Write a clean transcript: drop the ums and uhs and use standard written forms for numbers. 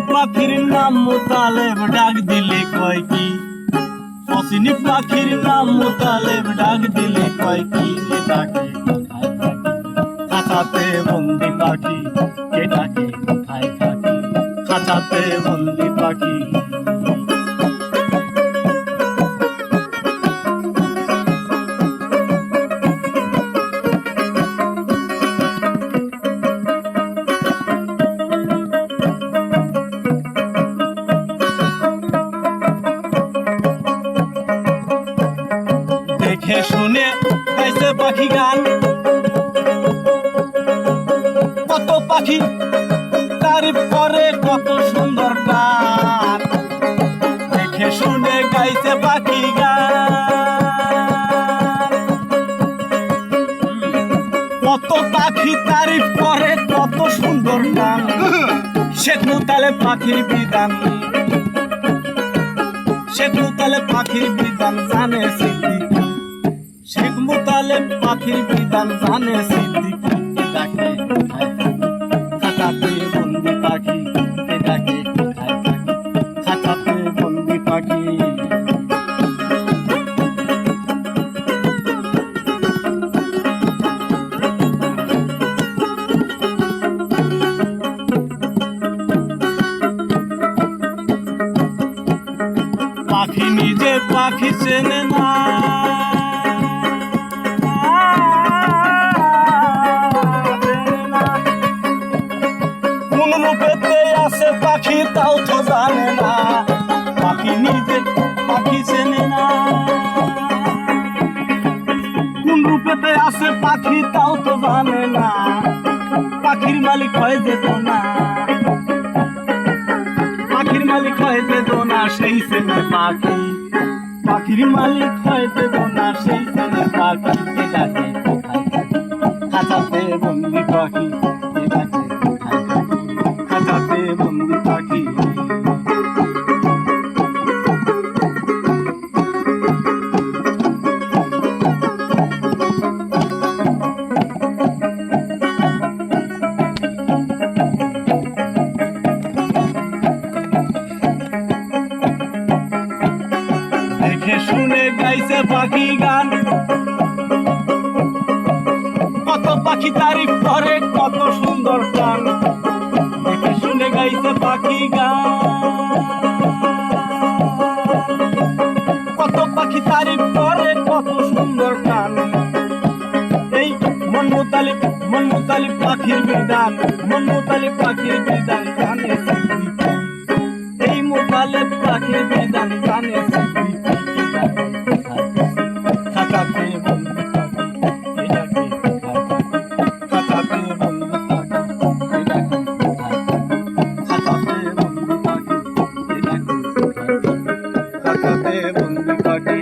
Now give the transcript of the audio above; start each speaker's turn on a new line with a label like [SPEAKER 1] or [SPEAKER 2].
[SPEAKER 1] পাখির নাম মোতালেব ডাক দিলে কয় কি? অচিনি পাখির নাম মোতালেব ডাক দিলে কয় কি? ডাকে খাঁচাতে বন্দি পাখি, কে ডাকে কোথায় থাকি? খাঁচাতে বন্দি পাখি। দেখে শুনে গাইছে পাখি গান, কত পাখি তারিফ করে কত সুন্দর গান। দেখে শুনে গাইছে পাখি গান, কত পাখি তারিফ করে কত সুন্দর গান। শেখ মুতালেব পাখির বিধান, শেখ মুতালেব পাখির বিধান জানে সিদ্দিকী। শেখ মুতালেব পাখির বিধান জানে সিদ্দিকী। ডাকে কোথায় থাকি? খাঁচাতে বন্দি পাখি, ডাকে কোথায় থাকি? খাঁচাতে বন্দি পাখি। পাখি নিজে পাখি চেনে না, কোন রূপেতে আছে পাখি তাও তো জানে না। পাখি নিজে পাখি চেনে না, কোন রূপেতে আছে পাখি তাও তো জানে না। পাখির মালিক হয় যেত না, পাখির মালিক হয় যেত না সেই চেনে পাখি। পাখির মালিক হয় যেত না সেই চেনে পাখি। ডাকে কোথায় থাকি? খাঁচাতে বন্দি পাখি, ডাকে কোথায় থাকি? খাঁচাতে বন্দি পাখি। দেখে শুনে গাইছে পাখি গান, কত পাখি তারিফ করে কত সুন্দর গান। দেখে শুনে গাইছে পাখি গান, কত পাখি তারিফ করে কত সুন্দর গান। এই মন মুতালিব পাখির বিধান, মন মুতালিব পাখির বিধান জানে সিদ্দিকী। এই মুতালিব পাখির বিধান জানে সিদ্দিকী। খাঁচাতে বন্দি পাখি, ডাকে কোথায় থাকি? খাঁচাতে বন্দি পাখি, ডাকে কোথায় থাকি? খাঁচাতে বন্দি পাখি, ডাকে কোথায় থাকি? খাঁচাতে বন্দি পাখি।